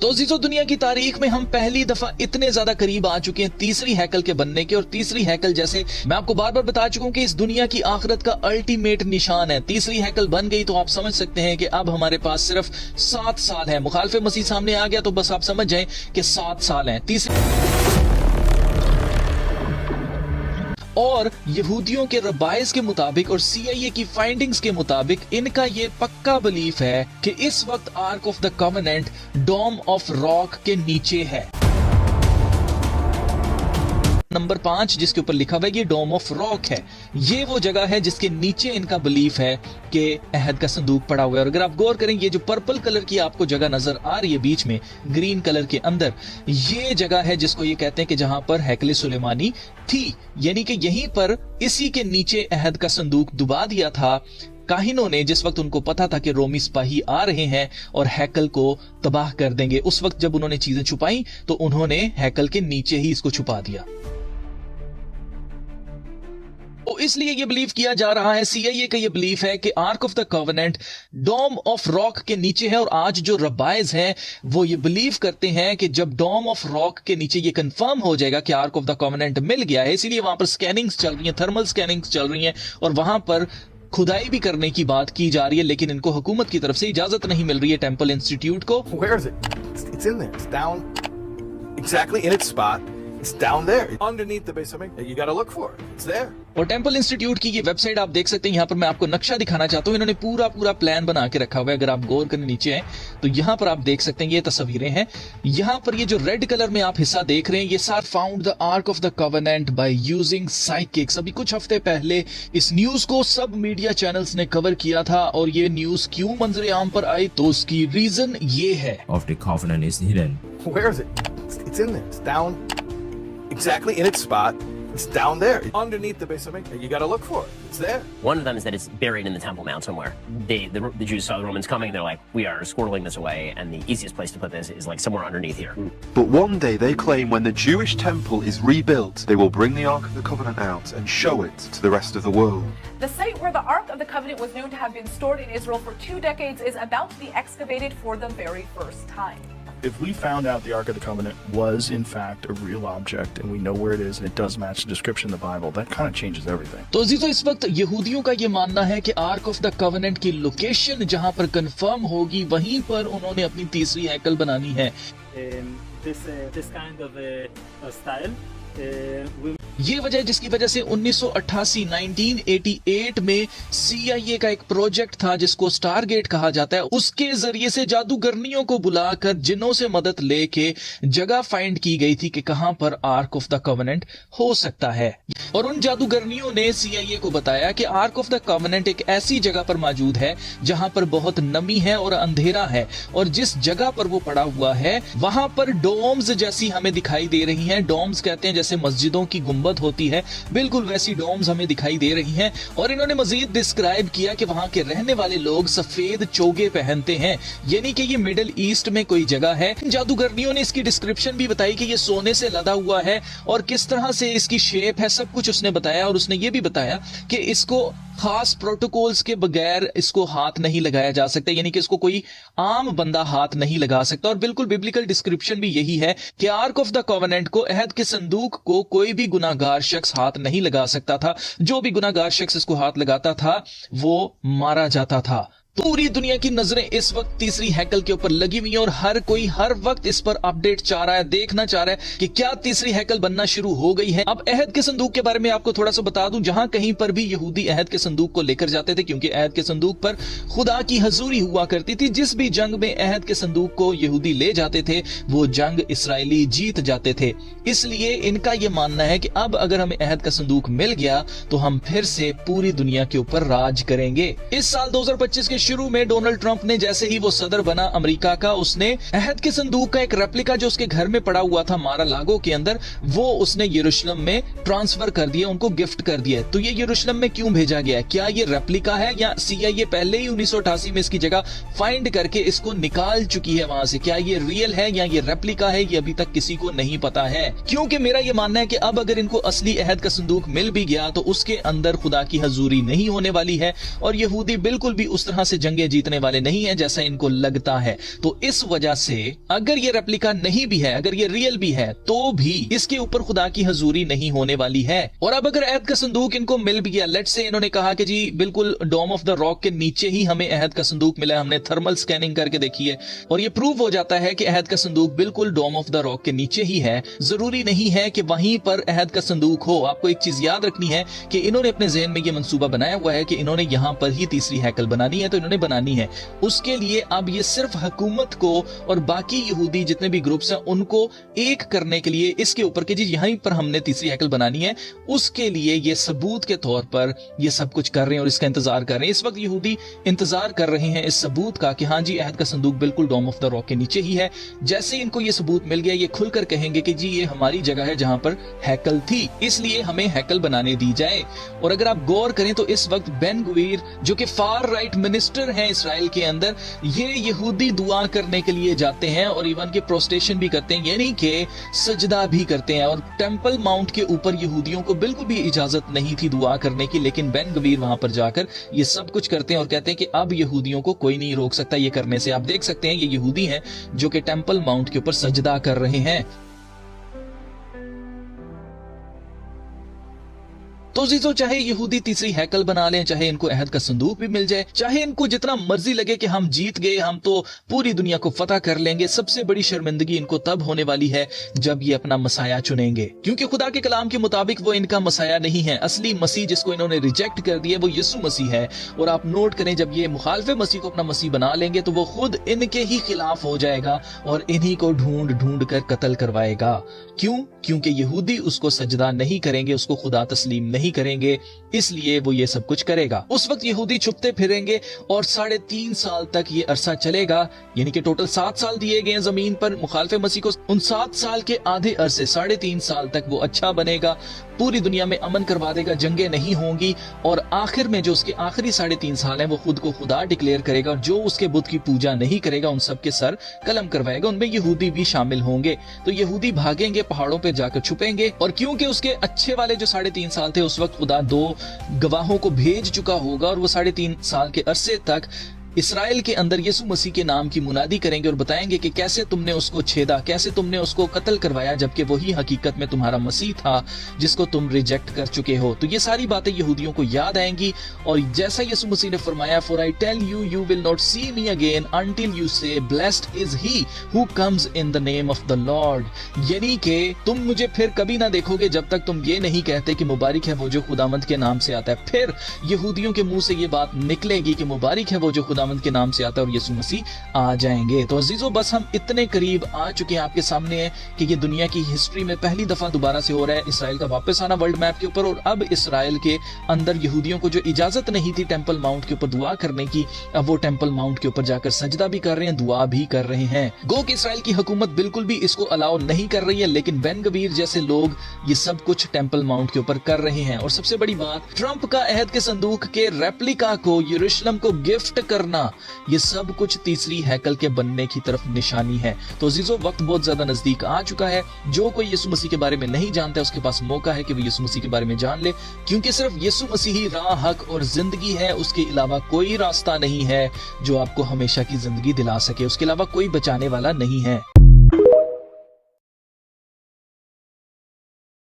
तो अजीजों, दुनिया की तारीख में हम पहली दफा इतने ज्यादा करीब आ चुके हैं तीसरी हैकल के बनने के। और तीसरी हैकल, जैसे मैं आपको बार बार बता चुका हूं कि इस दुनिया की आखिरत का अल्टीमेट निशान है। तीसरी हैकल बन गई तो आप समझ सकते हैं कि अब हमारे पास सिर्फ 7 साल है। मुखालिफ मसीह सामने आ गया तो बस आप समझ जाएं कि 7 साल हैं। और यहूदियों के रबाइस के मुताबिक और CIA की फाइंडिंग्स के मुताबिक इनका ये पक्का बिलीफ है कि इस वक्त Ark of the Covenant Dome of Rock के नीचे है। नंबर 5 जिसके ऊपर लिखा हुआ है ये डोम ऑफ रॉक है, ये वो जगह है जिसके नीचे इनका बिलीफ है कि अहद का संदूक पड़ा हुआ है। और अगर आप गौर करें, ये जो पर्पल कलर की आपको जगह नजर आ रही है बीच में ग्रीन कलर के अंदर, ये जगह है जिसको ये कहते हैं कि जहां पर हैकल सुलेमानी थी, यानी कि यहीं पर इसी के नीचे अहद का संदूक दुबा दिया था काहिनों ने, जिस वक्त उनको पता था कि रोमी सिपाही आ रहे हैं और हैकल को तबाह कर देंगे। उस वक्त जब उन्होंने चीजें छुपाई तो उन्होंने हैकल के नीचे ही इसको छुपा दिया। तो इसलिए ये बिलीव किया जा रहा है, CIA का ये बिलीफ है कि Ark of the Covenant Dome of Rock के नीचे है। और आज जो रबाइज हैं वो ये बिलीव करते हैं कि जब डोम ऑफ रॉक के नीचे ये कंफर्म हो जाएगा कि आर्क ऑफ द कवेनेंट मिल गया है, इसीलिए वहां पर स्कैनिंग्स चल रही हैं, थर्मल स्कैनिंग्स चल रही हैं और वहां पर खुदाई भी करने की बात की जा रही है। लेकिन इनको हुकूमत की तरफ से इजाजत नहीं मिल रही है टेंपल इंस्टीट्यूट को। Where is it? It's in there. It's down exactly in its spot. It's down there underneath the base of it. You got to look for it. It's there. और टेंपल इंस्टीट्यूट की ये website आप देख सकते हैं। यहाँ पर मैं आपको नक्शा दिखाना चाहता हूँ। इन्होंने पूरा प्लान बना के रखा हुआ है। अगर आप गौर करने नीचे हैं तो यहाँ पर आप देख सकते हैं ये तस्वीरें हैं। यहाँ पर ये जो रेड कलर में आप हिस्सा देख रहे हैं, ये सार found the arc of the covenant by using psychics. अभी कुछ हफ्ते पहले इस न्यूज को सब मीडिया चैनल्स ने कवर किया था और ये न्यूज क्यों मंजरे आम पर आई तो उसकी रीजन ये है। Of the covenant is hidden. Where is it? It's in there. It's down exactly in its spot. It's down there underneath the base of it. You got to look for it. It's there. One of them is that it's buried in the Temple Mount somewhere. The Jews saw the Romans coming. They're like, we are squirreling this away, and the easiest place to put this is like somewhere underneath here. But one day they claim when the Jewish temple is rebuilt, they will bring the Ark of the Covenant out and show it to the rest of the world. The site where the Ark of the Covenant was known to have been stored in Israel for 2 decades is about to be excavated for the very first time. If we found out the Ark of the Covenant was in fact a real object and we know where it is and it does match the description in the Bible, that kind of changes everything. तो अजीजों, इस वक्त यहूदियों का ये मानना है कि Ark of the covenant की लोकेशन जहां पर कंफर्म होगी वहीं पर उन्होंने अपनी तीसरी हैकल बनानी है। This kind of style ये वजह जिसकी वजह से 1988 में CIA का एक प्रोजेक्ट था जिसको स्टारगेट कहा जाता है, उसके जरिए से जादूगरनियों को बुलाकर जिन्हों से मदद लेके जगह फाइंड की गई थी कि कहां पर आर्क ऑफ द कवेनेंट हो सकता है। और उन जादूगरनियों ने CIA को बताया कि आर्क ऑफ द कवेनेंट एक ऐसी जगह पर मौजूद है जहां पर बहुत नमी है और अंधेरा है, और जिस जगह पर वो पड़ा हुआ है वहां पर डोम्स जैसी हमें दिखाई दे रही हैं। डोम्स कहते हैं जैसे मस्जिदों की गुंबद होती है, बिल्कुल वैसी डोम्स हमें दिखाई दे रही हैं। और इन्होंने मजीद डिस्क्राइब किया कि वहां के रहने वाले लोग सफेद चोगे पहनते हैं, यानी कि ये मिडिल ईस्ट में कोई जगह है। जादूगरनियों ने इसकी डिस्क्रिप्शन भी बताई कि ये सोने से लदा हुआ है और किस तरह से इसकी शेप है, सब कुछ उसने बताया। और उसने ये भी बताया कि इसको खास प्रोटोकॉल्स के बगैर इसको हाथ नहीं लगाया जा सकता, यानी कि इसको कोई आम बंदा हाथ नहीं लगा सकता। और बिल्कुल बिब्लिकल डिस्क्रिप्शन भी यही है कि आर्क ऑफ द कवेनेंट को, अहद के संदूक को कोई भी गुनाहगार शख्स हाथ नहीं लगा सकता था। जो भी गुनाहगार शख्स इसको हाथ लगाता था वो मारा जाता था। पूरी दुनिया की नजरें इस वक्त तीसरी हैकल के ऊपर लगी हुई हैं और हर कोई हर वक्त इस पर अपडेट चाह रहा है, देखना चाह रहा है कि क्या तीसरी हैकल बनना शुरू हो गई है। अब अहद के संदूक के बारे में आपको थोड़ा सा बता दूं, जहां कहीं पर भी यहूदी अहद के संदूक को लेकर जाते थे, क्योंकि अहद के संदूक पर खुदा की हजूरी हुआ करती थी। जिस भी जंग में अहद के संदूक को यहूदी ले जाते थे वो जंग इसराइली जीत जाते थे। इसलिए इनका यह मानना है कि अब अगर हमें अहद का संदूक मिल गया तो हम फिर से पूरी दुनिया के ऊपर राज करेंगे। इस साल 2025 के शुरू में डोनाल्ड ट्रंप ने जैसे ही वो सदर बना अमेरिका का, उसने अहद के संदूक का एक रेप्लिका जो उसके घर में पड़ा हुआ था मारा लागो के अंदर, वो उसने यरूशलेम में ट्रांसफर कर दिया, उनको गिफ्ट कर दिया। तो ये यरूशलेम में क्यों भेजा गया? क्या ये रेप्लिका है या CIA पहले ही 1988 में इसकी जगह फाइंड करके इसको निकाल चुकी है वहां से? क्या ये रियल है या ये रेप्लिका है, ये अभी तक किसी को नहीं पता है। क्योंकि मेरा ये मानना है कि अब अगर इनको असली अहद का संदूक मिल भी गया तो उसके अंदर खुदा की हजूरी नहीं होने वाली है और यहूदी बिल्कुल भी उस तरह से जंगें जीतने वाले नहीं है जैसा इनको लगता है। तो इस वजह से अगर ये रेप्लिका नहीं भी है, अगर ये रियल भी है, तो भी इसके ऊपर खुदा की हजूरी नहीं होने वाली है। और अब अगर अहद का संदूक इनको मिल भी गया, लेट्स से इन्होंने कहा कि जी बिल्कुल डोम ऑफ द रॉक के नीचे ही हमें अहद का संदूक मिला, हमने थर्मल स्कैनिंग करके देखी है और ये प्रूव हो जाता है कि अहद का संदूक बिल्कुल डोम ऑफ द रॉक के नीचे ही है। जरूरी नहीं है कि वहीं पर अहद का संदूक हो। आपको एक चीज याद रखनी है कि इन्होंने अपने ज़हन में ये मंसूबा बनाया हुआ है कि इन्होंने यहां पर ही तीसरी हैकल बनानी है, तो इन्होंने बनानी है। उसके लिए अब ये सिर्फ हुकूमत को और बाकी यहूदी जितने भी ग्रुप्स हैं उनको एक करने के लिए इसके ऊपर कि जी यहीं पर हमने तीसरी हैकल बनानी है, उसके लिए ये सबूत के तौर पर ये सब कुछ कर रहे हैं और इसका इंतजार कर रहे हैं। इस वक्त यहूदी इंतजार कर रहे हैं इस सबूत का कि हाँ जी अहद का संदूक बिल्कुल डोम ऑफ द रॉक के नीचे ही है। जैसे इनको ये सबूत मिल गया, ये खुलकर कहेंगे कि जी ये हमारी जगह है जहां पर हैकल थी, इसलिए हमें हैकल बनाने दी जाए। और अगर आप गौर करें तो इस वक्त बेन गवीर जो कि फार राइट मिनिस्टर हैं इसराइल के अंदर, ये यहूदी दुआ करने के लिए जाते हैं और इवन के प्रोस्टेशन भी करते हैं, यानी कि सजदा भी करते हैं। और टेंपल माउंट के ऊपर यहूदियों को बिल्कुल भी इजाजत नहीं थी दुआ करने की, लेकिन बेन गवीर वहां पर जाकर ये सब कुछ करते हैं और कहते हैं कि अब यहूदियों को कोई नहीं रोक सकता ये करने से। आप देख सकते हैं ये यहूदी हैं जो कि टेंपल माउंट के ऊपर सजदा कर रहे हैं। तो जीजो चाहे यहूदी तीसरी हैकल बना लें, चाहे इनको अहद का संदूक भी मिल जाए, चाहे इनको जितना मर्जी लगे कि हम जीत गए, हम तो पूरी दुनिया को फतह कर लेंगे, सबसे बड़ी शर्मिंदगी इनको तब होने वाली है जब ये अपना मसाया चुनेंगे। क्योंकि खुदा के कलाम के मुताबिक वो इनका मसाया नहीं है। असली मसीह जिसको इन्होंने रिजेक्ट कर दिया वो यीशु मसीह है। और आप नोट करें जब ये मुखालफे मसीह को अपना मसीह बना लेंगे तो वो खुद इनके ही खिलाफ हो जाएगा और इन्हीं को ढूंढ ढूंढ कर कत्ल करवाएगा। क्यों? क्योंकि यहूदी उसको सजदा नहीं करेंगे, उसको खुदा तस्लीम नहीं करेंगे, इसलिए वो ये सब कुछ करेगा। उस वक्त यहूदी छुपते फिरेंगे और 3.5 साल तक ये अरसा चलेगा, यानी कि टोटल 7 साल दिए गए जमीन पर मुखालफे मसीह को। उन 7 साल के आधे अरसे 3.5 साल तक वो अच्छा बनेगा, पूरी दुनिया में अमन करवा देगा, जंगें नहीं होंगी और आखिर में जो उसके आखिरी 3.5 साल हैं वो खुद को खुदा डिक्लेयर करेगा और जो उसके बुत की पूजा नहीं करेगा उन सब के सर कलम करवाएगा। उनमें यहूदी भी शामिल होंगे। तो यहूदी भागेंगे, पहाड़ों पे जाकर छुपेंगे और क्योंकि उसके अच्छे वाले जो 3.5 साल थे उस वक्त खुदा 2 गवाहों को भेज चुका होगा और वो 3.5 साल के अरसे तक इसराइल के अंदर यीशु मसीह के नाम की मुनादी करेंगे और बताएंगे कि कैसे तुमने उसको छेदा, कैसे तुमने उसको कत्ल करवाया, जबकि वही हकीकत में तुम्हारा मसीह था जिसको तुम रिजेक्ट कर चुके हो। तो ये सारी बातें यहूदियों को याद आएंगी और जैसा यीशु मसीह ने फरमाया, for I tell you you will not see me again until you say blessed is he who comes in the name of the Lord. यानी कि तुम मुझे फिर कभी ना देखोगे जब तक तुम ये नहीं कहते कि मुबारक है वो जो खुदावंद के नाम से आता है। फिर यहूदियों के मुंह से ये बात निकलेगी कि मुबारक है वो जो खुदावंद के नाम से आता है और यीशु मसीह आ जाएंगे। तो अजीजों बस हम इतने करीब आ चुके हैं, आपके सामने है कि ये दुनिया की हिस्ट्री में पहली दफा दोबारा से हो रहा है इसराइल का वापस आना वर्ल्ड मैप के ऊपर। और अब इसराइल के अंदर यहूदियों को जो इजाजत नहीं थी टेंपल माउंट के ऊपर दुआ करने की, अब वो टेंपल माउंट के ऊपर जाकर सजदा भी कर रहे हैं, दुआ भी कर रहे हैं। गो कि इसराइल की हुकूमत बिल्कुल भी इसको अलाउ नहीं कर रही है, लेकिन बेन गवीर जैसे लोग ये सब कुछ टेंपल माउंट के ऊपर कर रहे हैं। और सबसे बड़ी बात, ट्रंप का अहद के संदूक के रेप्लिका को यरूशलेम को गिफ्ट करना, ये सब कुछ तीसरी हैकल के बनने की तरफ निशानी है। तो अजीजों वक्त बहुत ज्यादा नजदीक आ चुका है। जो कोई यीशु मसीह के बारे में नहीं जानता है उसके पास मौका है कि वो यीशु मसीह के बारे में जान ले, क्योंकि सिर्फ यीशु मसीह ही राह, हक और जिंदगी है। उसके अलावा कोई रास्ता नहीं है जो आपको हमेशा की जिंदगी दिला सके, उसके अलावा कोई बचाने वाला नहीं है।